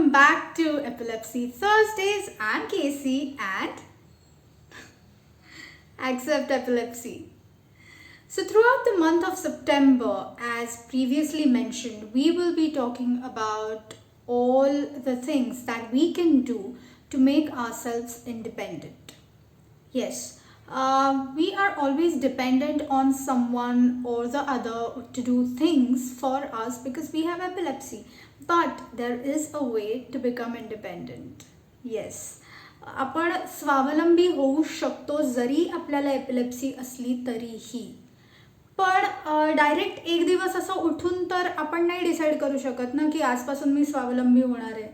welcome back to Epilepsy Thursdays. I'm Casey and Accept Epilepsy. So throughout the month of September, as previously mentioned, we will be talking about all the things that we can do to make ourselves independent. Yes, we are always dependent on someone or the other to do things for us because we have epilepsy. But there is a way to become independent. Yes, आपण स्वावलंबी होऊ शकतो जरी आपल्याला epilepsy असली तरीही. पण direct एक दिवस असं उठून तर आपण नाही डिसाईड करू शकत ना की आजपासून मी स्वावलंबी होणार आहे.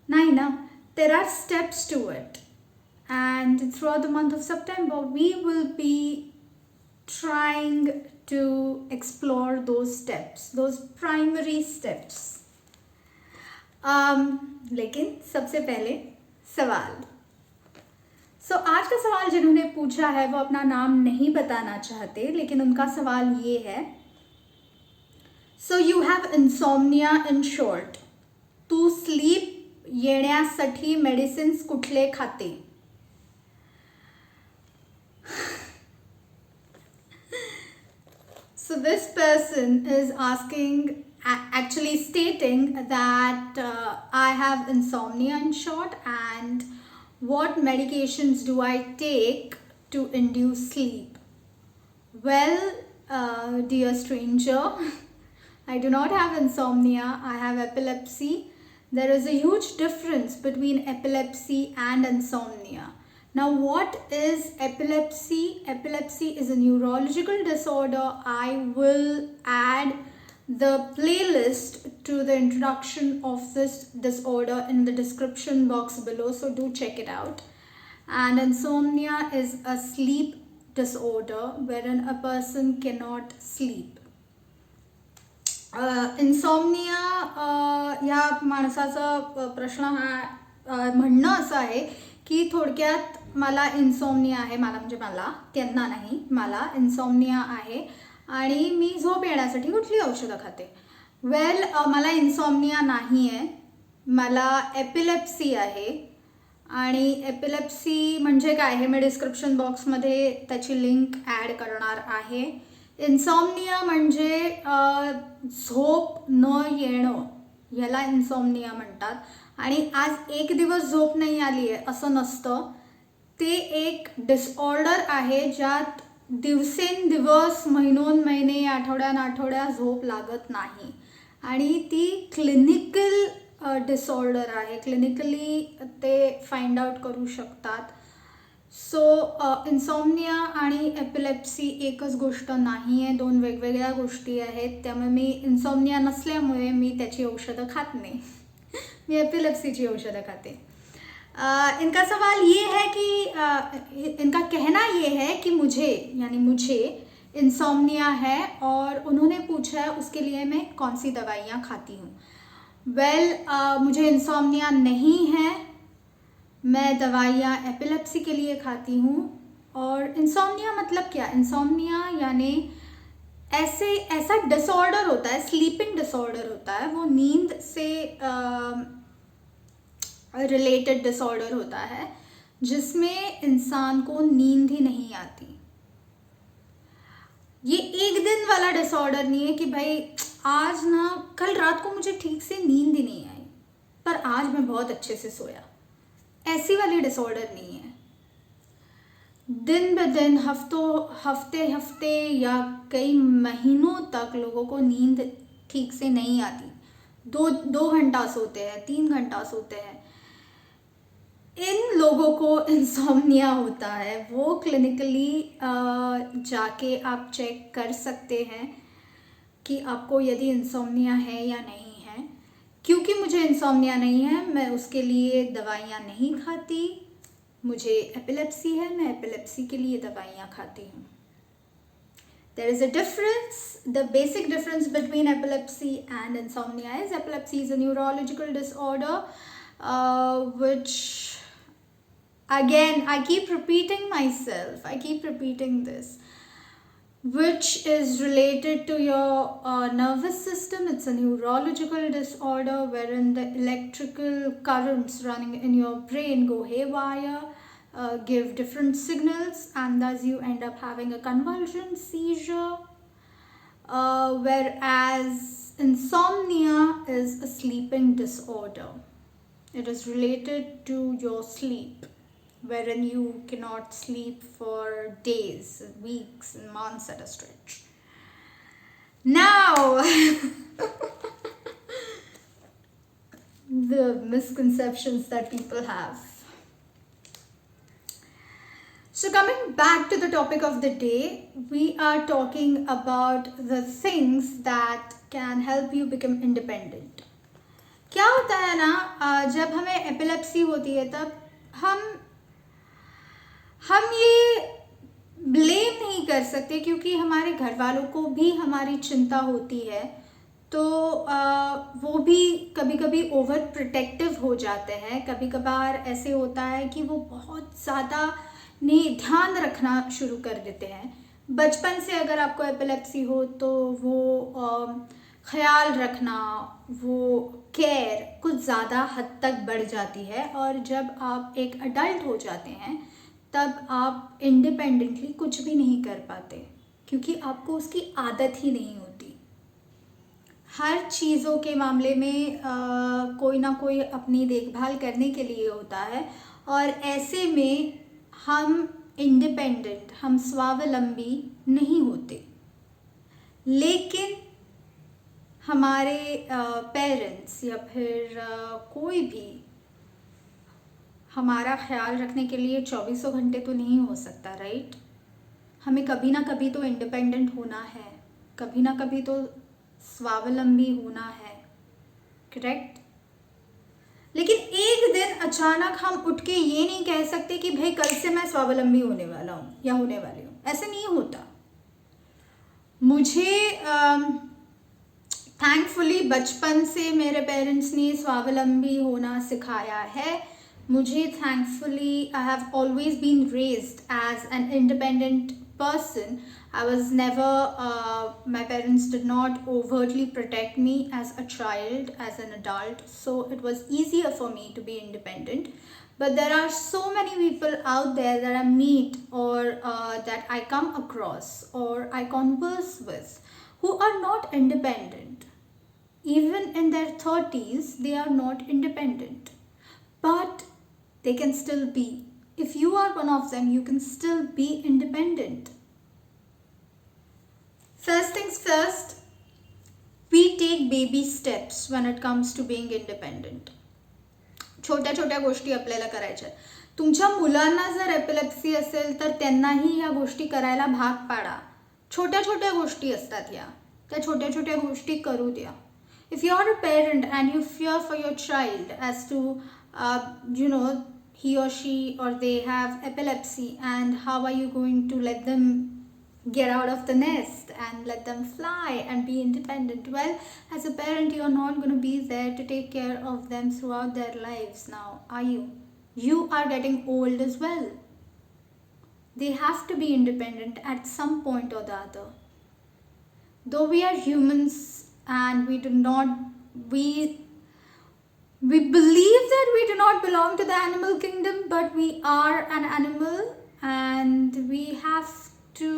नाही ना. There are steps to it. And throughout the month of September, we will be trying to explore those steps, those primary steps. लेकिन सबसे पहले सवाल. आज का सवाल जिन्होंने पूछा है वो अपना नाम नहीं बताना चाहते, लेकिन उनका सवाल ये है. So you have insomnia in short. तू स्लीप येण्यासाठी मेडिसिन्स कुठले खाते? So this person is asking, actually stating that I have insomnia in short, and what medications do I take to induce sleep? Well, dear stranger, I do not have insomnia, I have epilepsy. There is a huge difference between epilepsy and insomnia. Now, what is epilepsy? Epilepsy is a neurological disorder. I will add the playlist to the introduction of this disorder in the description box below, so do check it out. And insomnia is a sleep disorder wherein a person cannot sleep. Insomnia या माणसाचा प्रश्न हा म्हणणं असं आहे की थोडक्यात मला इन्सॉम्निया आहे. मला म्हणजे मला, त्यांना नाही, मला इन्सॉम्निया आहे आणि मी झोप येण्यासाठी कुठली औषधं खाते. वेल, मला इन्सॉम्निया नाही आहे, मला एपिलेप्सी आहे. आणि एपिलेप्सी म्हणजे काय हे मी डिस्क्रिप्शन बॉक्समध्ये त्याची लिंक ॲड करणार आहे. इन्सॉम्निया म्हणजे झोप न येणं, याला इन्सॉम्निया म्हणतात. आणि आज एक दिवस झोप नाही आली आहे असं नसतं. ते एक डिसऑर्डर आहे ज्यात दिवसेंदिवस, महिनोन-महिने, आठवड्या झोप लागत नाही. आणि ती क्लिनिकल डिसऑर्डर आहे. क्लिनिकली ते फाइंड आउट करू शकतात. सो इन्सॉम्निया आणि एपिलेप्सी एकच गोष्ट नाही आहे, दोन वेगवेगळ्या गोष्टी आहेत. त्यामुळे मी इन्सॉम्निया नसल्यामुळे मी त्याची औषधं खात नाही. मैं एपिलेप्सी की औषधं खाते. इनका सवाल ये है कि इनका कहना ये है कि मुझे इंसोम्निया है और उन्होंने पूछा है उसके लिए मैं कौन सी दवाइयाँ खाती हूँ. वेल, मुझे इंसोम्निया नहीं है, मैं दवाइयाँ एपिलेप्सी के लिए खाती हूँ. और इंसोम्निया मतलब क्या? इंसोम्निया यानी ऐसा डिसऑर्डर होता है, स्लीपिंग डिसऑर्डर होता है, वो नींद से रिलेटेड डिसऑर्डर होता है जिसमें इंसान को नींद ही नहीं आती. ये एक दिन वाला डिसऑर्डर नहीं है कि भाई आज ना, कल रात को मुझे ठीक से नींद ही नहीं आई पर आज मैं बहुत अच्छे से सोया. ऐसी वाली डिसऑर्डर नहीं है. दिन ब दिन, हफ्ते या कई महीनों तक लोगों को नींद ठीक से नहीं आती. 2 घंटा सोते हैं, 3 घंटा सोते हैं. इन लोगों को इंसोम्निया होता है. वो क्लिनिकली जाके आप चेक कर सकते हैं कि आपको यदि इंसोम्निया है या नहीं है. क्योंकि मुझे इंसोम्निया नहीं है, मैं उसके लिए दवाइयाँ नहीं खाती. मुझे एपिलेप्सी है, मैं एपिलेप्सी के लिए दवाइयाँ खाती हूँ. There is a difference. The basic difference between epilepsy and insomnia is epilepsy is a neurological disorder which, again, I keep repeating myself. I keep repeating this. which is related to your nervous system. It's a neurological disorder wherein the electrical currents running in your brain go haywire, give different signals, and thus you end up having a convulsion, seizure. Whereas insomnia is a sleeping disorder. It is related to your sleep, wherein you cannot sleep for days, weeks, and months at a stretch. Now, the misconceptions that people have. So coming back to the topic of the day, we are talking about the things that can help you become independent. क्या होता है ना, जब हमें epilepsy होती है तब हम ये ब्लेम नहीं कर सकते, क्योंकि हमारे घर वालों को भी हमारी चिंता होती है, तो वो भी कभी कभी ओवर प्रोटेक्टिव हो जाते हैं. कभी कभार ऐसे होता है कि वो बहुत ज़्यादा ध्यान रखना शुरू कर देते हैं. बचपन से अगर आपको एपिलेप्सी हो तो वो ख्याल रखना, वो केयर कुछ ज़्यादा हद तक बढ़ जाती है, और जब आप एक अडल्ट हो जाते हैं तब आप इंडिपेंडेंटली कुछ भी नहीं कर पाते, क्योंकि आपको उसकी आदत ही नहीं होती. हर चीज़ों के मामले में कोई ना कोई अपनी देखभाल करने के लिए होता है, और ऐसे में हम इंडिपेंडेंट, हम स्वावलंबी नहीं होते. लेकिन हमारे पेरेंट्स या फिर कोई भी हमारा ख्याल रखने के लिए 24 घंटे तो नहीं हो सकता, राइट. हमें कभी ना कभी तो इंडिपेंडेंट होना है, कभी ना कभी तो स्वावलंबी होना है, करेक्ट. लेकिन एक दिन अचानक हम उठ के ये नहीं कह सकते कि भाई कल से मैं स्वावलंबी होने वाला हूँ या होने वाली हूँ. ऐसे नहीं होता. मुझे थैंकफुली बचपन से मेरे पेरेंट्स ने स्वावलंबी होना सिखाया है. मुझे thankfully I have always been raised as an independent person. I was never, my parents did not overtly protect me as a child, as an adult, so it was easier for me to be independent. But there are so many people out there that I meet, or that I come across, or I converse with, who are not independent. Even in their 30s, they are not independent. But they can still be. If you are one of them, you can still be independent. First things first, we take baby steps when it comes to being independent. छोट्या छोट्या गोष्टी आपल्याला करायच्या. तुमच्या मुलांना जर epilepsy असेल तर त्यांनाही ह्या गोष्टी करायला भाग पाडा. छोट्या छोट्या गोष्टी असतात ह्या, त्या छोट्या छोट्या गोष्टी करू द्या. If you are a parent and you fear for your child as to he or she or they have epilepsy, and how are you going to let them get out of the nest and let them fly and be independent? Well, as a parent, you are not going to be there to take care of them throughout their lives now, are you? You are getting old as well. They have to be independent at some point or the other. Though we are humans and we believe that we do not belong to the animal kingdom, but we are an animal, and we have to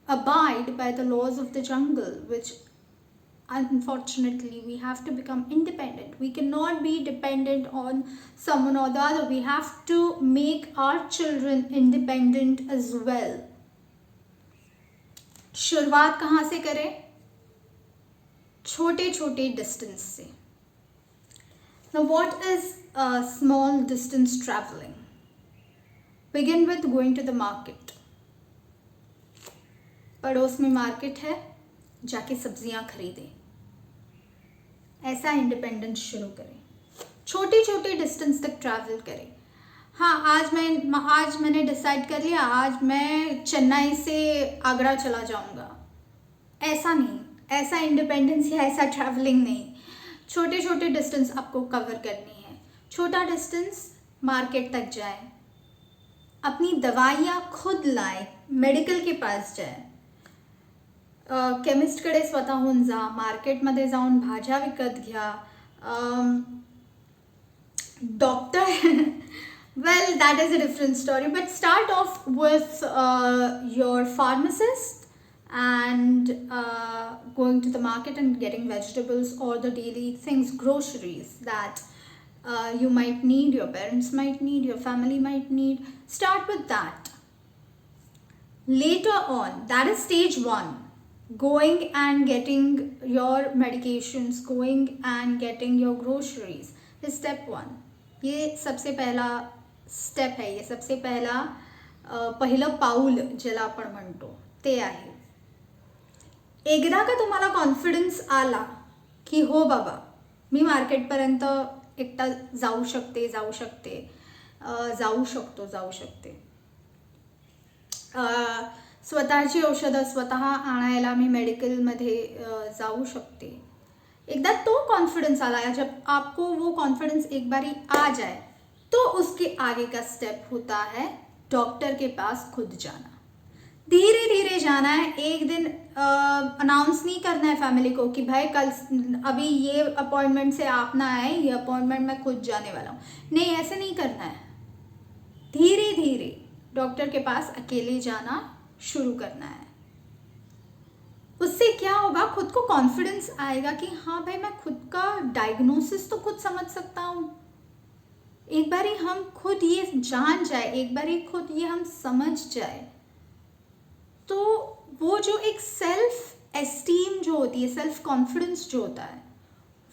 abide by the laws of the jungle, which unfortunately we have to become independent. We cannot be dependent on someone or the other. We have to make our children independent as well. शुरुआत कहाँ से करें? छोटे छोटे distance से. Now, what is small distance traveling? Begin with going to the market. पड़ोस में market है, जाके सब्जियां खरीदें. ऐसा इंडिपेंडेंस शुरू करें. छोटे छोटे डिस्टेंस तक ट्रैवल करें. हाँ, आज मैंने डिसाइड कर लिया आज मैं चेन्नई से आगरा चला जाऊंगा. ऐसा नहीं, ऐसा इंडिपेंडेंस या ऐसा ट्रैवलिंग नहीं. छोटे छोटे डिस्टेंस आपको कवर करनी है. छोटा डिस्टेंस, मार्केट तक जाए, अपनी दवाइयाँ खुद लाए, मेडिकल के पास जाए. केमिस्टकडे स्वतःहून जा, मार्केटमध्ये जाऊन भाज्या विकत घ्या. Doctor well, that is a different story, but start off with your pharmacist and going to the market and getting vegetables or the daily things, groceries that you might need, your parents might need, your family might need. Start with that. Later on, that is stage 1. Going and getting your medications, going and getting your groceries is step 1. ये सबसे पहला step आहे, हे सबसे पहिलं पाऊल ज्याला आपण म्हणतो ते आहे. एकदा का तुम्हाला कॉन्फिडन्स आला की हो बाबा मी मार्केटपर्यंत एकटा जाऊ शकते, स्वतःची औषधं स्वतः आणायला मी मेडिकलमध्ये जाऊ शकते. एकदा तो कॉन्फिडेंस आला, जब आपको वो कॉन्फिडेंस एक बारी आ जाए तो उसके आगे का स्टेप होता है डॉक्टर के पास खुद जाना. धीरे धीरे जाना है. एक दिन अनाउंस नहीं करना है फैमिली को कि भाई कल अभी ये अपॉइंटमेंट से आप ना आए, ये अपॉइंटमेंट मैं खुद जाने वाला हूँ. नहीं, ऐसे नहीं करना है. धीरे धीरे डॉक्टर के पास अकेले जाना शुरू करना है. उससे क्या होगा, खुद को कॉन्फिडेंस आएगा कि हाँ भाई मैं खुद का डायग्नोसिस तो खुद समझ सकता हूँ. एक बारी हम खुद ये जान जाए, एक बारी खुद ये हम समझ जाए तो वो जो एक सेल्फ एस्टीम जो होती है, सेल्फ कॉन्फिडन्स जो होता है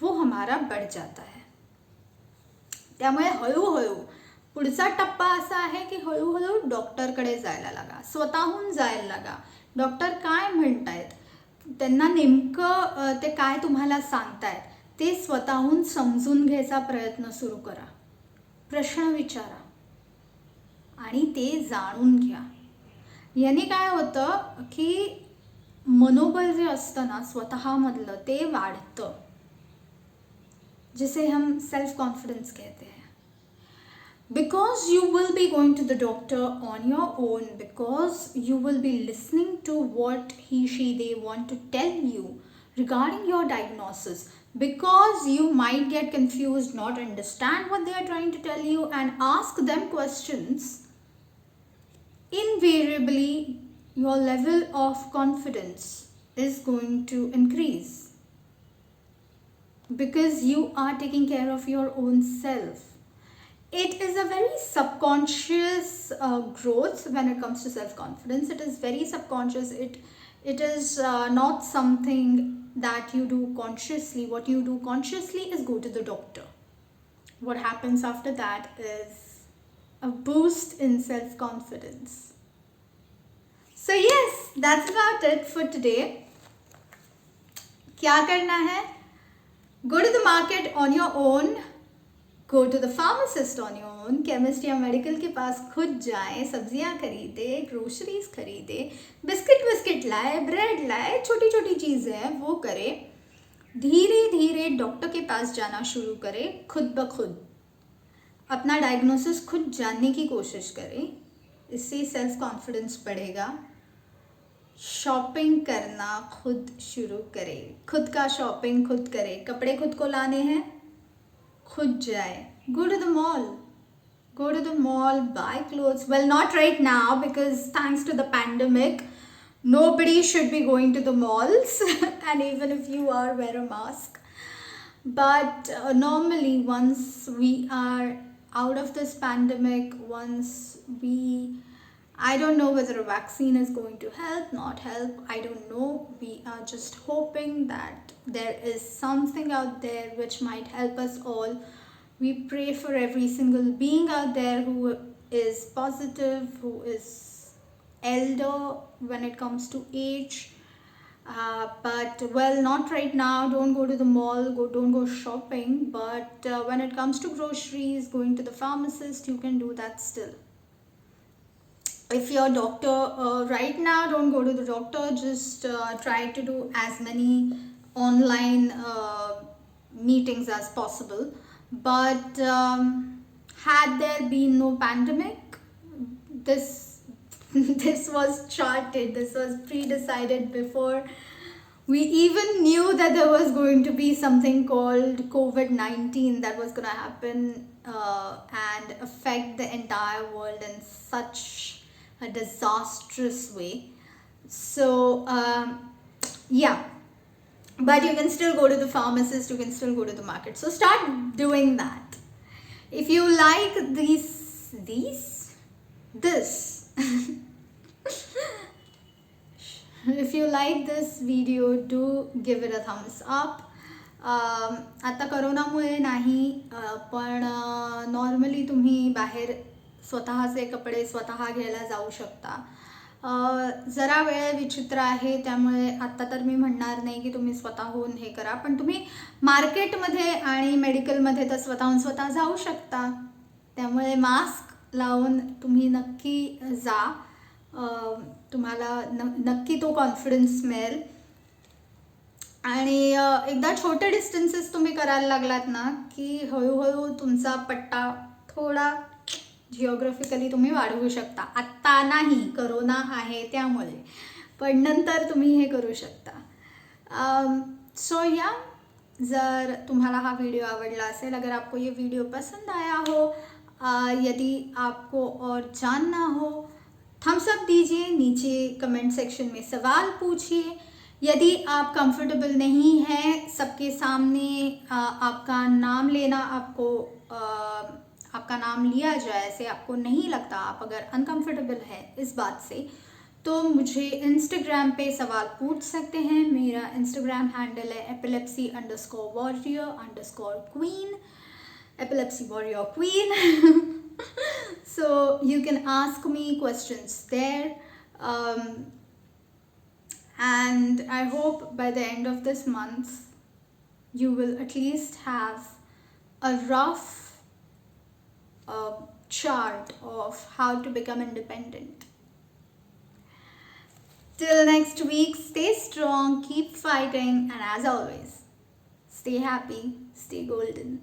वो हमारा बढ़ जाता है. त्यामुळे हळूहळू पुढचा टप्पा असा आहे की हळूहळू डॉक्टरकडे जायला लागा, स्वतःहून जायला लागा. डॉक्टर काय म्हणतायत, त्यांना नेमकं ते काय तुम्हाला सांगतायत ते स्वतःहून समजून घ्यायचा प्रयत्न सुरू करा. प्रश्न विचारा आणि ते जाणून घ्या. याने काय होतं की मनोबल जे असतं ना स्वतःमधलं ते वाढतं, जिसे हम सेल्फ कॉन्फिडेंस कहते हैं. Because you will be going to the doctor on your own, because you will be listening to what he, she, they want to tell you regarding your diagnosis, because you might get confused, not understand what they are trying to tell you and ask them questions, invariably your level of confidence is going to increase because you are taking care of your own self. It is a very subconscious growth when it comes to self-confidence. It is very subconscious. It is not something that you do consciously. What you do consciously is go to the doctor. What happens after that is a boost in self-confidence. So yes, that's about it for today. क्या करना है? Go to the market on your own. Go to the pharmacist on your own. Chemist या medical के पास खुद जाए, सब्जियां खरीदे, groceries खरीदे, बिस्किट लाए, ब्रेड लाए, छोटी छोटी चीज़ें हैं वो करे. धीरे धीरे डॉक्टर के पास जाना शुरू करे, खुद ब खुद अपना डायग्नोसिस खुद जानने की कोशिश करे. इससे सेल्फ कॉन्फिडेंस बढ़ेगा. शॉपिंग करना खुद शुरू करे, खुद का शॉपिंग खुद करे. कपड़े खुद को लाने हैं, खुद जाए. Go to the mall, buy clothes. Well, not right now because thanks to the pandemic, nobody should be going to the malls. And even if you are, wear a mask. But normally once we are out of this pandemic, I don't know whether a vaccine is going to help, not help. I don't know. We are just hoping that there is something out there which might help us all. We pray for every single being out there who is positive, who is elder when it comes to age. But well, not right now. Don't go to the mall. Don't go shopping. But when it comes to groceries, going to the pharmacist, you can do that still. If your doctor right now, don't go to the doctor. Just try to do as many online meetings as possible. But had there been no pandemic, this was charted, this was pre-decided before We even knew that there was going to be something called COVID-19 that was going to happen and affect the entire world in such a disastrous way. So, yeah. But you can still go to the pharmacist, you can still go to the market. So start doing that. If you like this if you like this video, do give it a thumbs up. आता करोनामुळे नाही, पण normally तुम्ही बाहेर स्वतःचे कपडे स्वतः घ्यायला जाऊ शकता. जरा वेळ विचित्र आहे, त्यामुळे आत्ता तर मी म्हणणार नाही की तुम्ही स्वतःहून हे करा, पण तुम्ही मार्केटमध्ये आणि मेडिकलमध्ये तर स्वतःहून स्वतः जाऊ शकता. त्यामुळे मास्क लावून तुम्ही नक्की जा. तुम्हाला नक्की तो कॉन्फिडन्स मिळेल. आणि एकदा छोटे डिस्टन्सेस तुम्ही करायला लागलात ना की हळूहळू तुमचा पट्टा थोडा जिओग्राफिकली तुम्ही वाढवू शकता. आत्ता नाही, करोना आहे त्यामुळे, पण नंतर तुम्ही हे करू शकता. सो या, जर तुम्हाला हा वीडियो आवडला असेल, अगर आपको ये वीडियो पसंद आया हो, यदि आपको और जानना हो, थम्स अप दीजिए, नीचे कमेंट सेक्शन में सवाल पूछिए. यदि आप कंफर्टेबल नहीं हैं सबके सामने आपका नाम लेना, आपका नाम लिया जाए, ऐसे आपको नहीं लगता, आप अगर अनकंफर्टेबल है इस बात से, तो मुझे इंस्टाग्राम पे सवाल पूछ सकते हैं. मेरा इंस्टाग्राम हैंडल है epilepsy_warrior_queen, epilepsy warrior queen. So you can ask me questions there. And I hope by the end of this month you will at least have a rough chart of how to become independent. Till next week, stay strong, keep fighting, and as always, stay happy, stay golden.